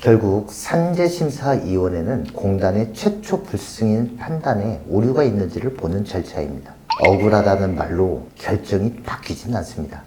결국 산재심사위원회는 공단의 최초 불승인 판단에 오류가 있는지를 보는 절차입니다. 억울하다는 말로 결정이 바뀌진 않습니다.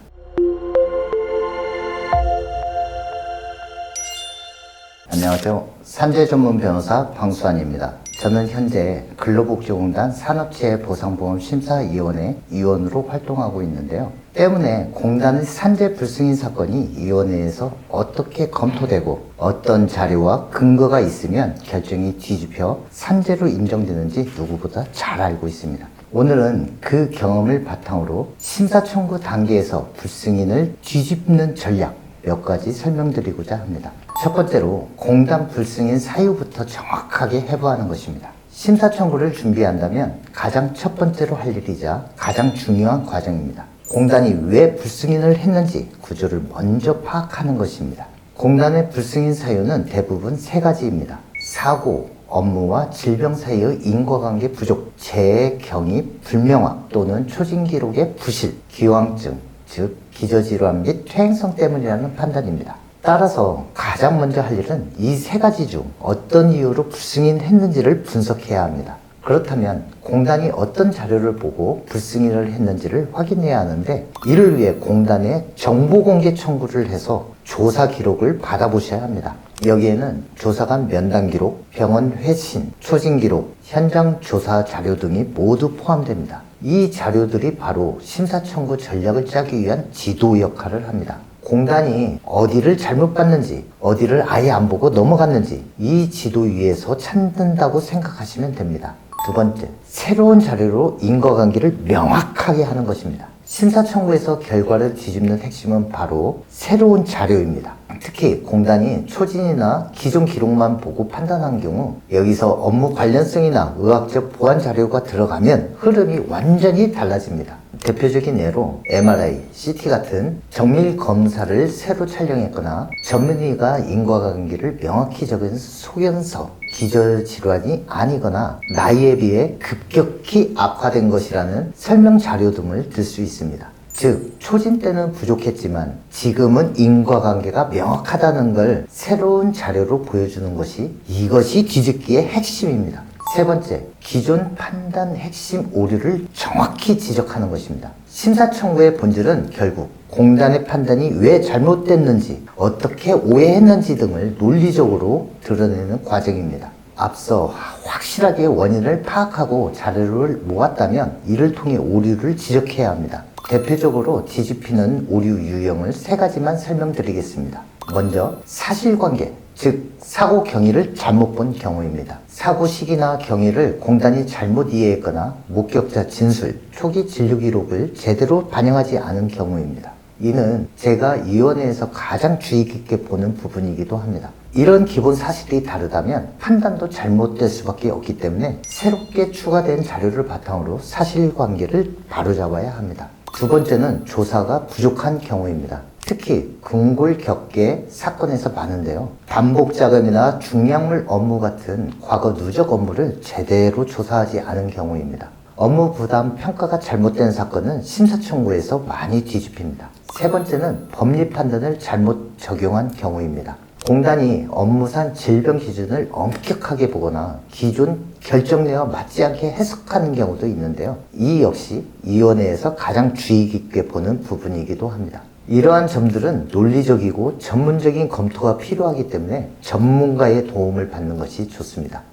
안녕하세요. 산재 전문 변호사 방수환입니다. 저는 현재 근로복지공단 산업재해보상보험심사위원회 위원으로 활동하고 있는데요. 때문에 공단의 산재 불승인 사건이 위원회에서 어떻게 검토되고 어떤 자료와 근거가 있으면 결정이 뒤집혀 산재로 인정되는지 누구보다 잘 알고 있습니다. 오늘은 그 경험을 바탕으로 심사 청구 단계에서 불승인을 뒤집는 전략 몇 가지 설명드리고자 합니다. 첫 번째로 공단 불승인 사유부터 정확하게 해부하는 것입니다. 심사 청구를 준비한다면 가장 첫 번째로 할 일이자 가장 중요한 과정입니다. 공단이 왜 불승인을 했는지 구조를 먼저 파악하는 것입니다. 공단의 불승인 사유는 대부분 세 가지입니다. 사고, 업무와 질병 사이의 인과관계 부족, 재해 경위 불명확 또는 초진 기록의 부실, 기왕증, 즉 기저질환 및 퇴행성 때문이라는 판단입니다. 따라서 가장 먼저 할 일은 이 세 가지 중 어떤 이유로 불승인했는지를 분석해야 합니다. 그렇다면 공단이 어떤 자료를 보고 불승인을 했는지를 확인해야 하는데, 이를 위해 공단에 정보공개 청구를 해서 조사 기록을 받아보셔야 합니다. 여기에는 조사관 면담 기록, 병원 회신, 초진 기록, 현장 조사 자료 등이 모두 포함됩니다. 이 자료들이 바로 심사 청구 전략을 짜기 위한 지도 역할을 합니다. 공단이 어디를 잘못 봤는지, 어디를 아예 안 보고 넘어갔는지 이 지도 위에서 찾는다고 생각하시면 됩니다. 두 번째, 새로운 자료로 인과관계를 명확하게 하는 것입니다. 심사 청구에서 결과를 뒤집는 핵심은 바로 새로운 자료입니다. 특히 공단이 초진이나 기존 기록만 보고 판단한 경우 여기서 업무 관련성이나 의학적 보완 자료가 들어가면 흐름이 완전히 달라집니다. 대표적인 예로 MRI, CT 같은 정밀 검사를 새로 촬영했거나 전문의가 인과관계를 명확히 적은 소견서, 기저질환이 아니거나 나이에 비해 급격히 악화된 것이라는 설명 자료 등을 들 수 있습니다. 즉, 초진 때는 부족했지만 지금은 인과관계가 명확하다는 걸 새로운 자료로 보여주는 것이 이것이 뒤집기의 핵심입니다. 세 번째, 기존 판단 핵심 오류를 정확히 지적하는 것입니다. 심사 청구의 본질은 결국 공단의 판단이 왜 잘못됐는지, 어떻게 오해했는지 등을 논리적으로 드러내는 과정입니다. 앞서 확실하게 원인을 파악하고 자료를 모았다면 이를 통해 오류를 지적해야 합니다. 대표적으로 뒤집히는 오류 유형을 세 가지만 설명드리겠습니다. 먼저 사실관계, 즉 사고 경위를 잘못 본 경우입니다. 사고 시기나 경위를 공단이 잘못 이해했거나 목격자 진술, 초기 진료 기록을 제대로 반영하지 않은 경우입니다. 이는 제가 위원회에서 가장 주의 깊게 보는 부분이기도 합니다. 이런 기본 사실이 다르다면 판단도 잘못될 수밖에 없기 때문에 새롭게 추가된 자료를 바탕으로 사실관계를 바로잡아야 합니다. 두 번째는 조사가 부족한 경우입니다. 특히 근골격계 사건에서 많은데요. 반복 작업이나 중량물 업무 같은 과거 누적 업무를 제대로 조사하지 않은 경우입니다. 업무 부담 평가가 잘못된 사건은 심사 청구에서 많이 뒤집힙니다. 세 번째는 법리 판단을 잘못 적용한 경우입니다. 공단이 업무상 질병 기준을 엄격하게 보거나 기존 결정내와 맞지 않게 해석하는 경우도 있는데요. 이 역시 위원회에서 가장 주의 깊게 보는 부분이기도 합니다. 이러한 점들은 논리적이고 전문적인 검토가 필요하기 때문에 전문가의 도움을 받는 것이 좋습니다.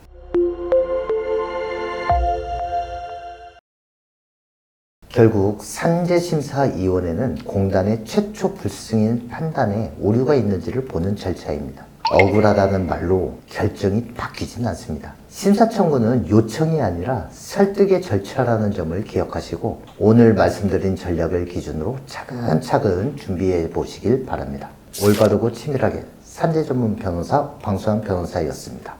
결국 산재심사위원회는 공단의 최초 불승인 판단에 오류가 있는지를 보는 절차입니다. 억울하다는 말로 결정이 바뀌진 않습니다. 심사 청구는 요청이 아니라 설득의 절차라는 점을 기억하시고 오늘 말씀드린 전략을 기준으로 차근차근 준비해 보시길 바랍니다. 올바르고 치밀하게 산재 전문 변호사 방수환 변호사였습니다.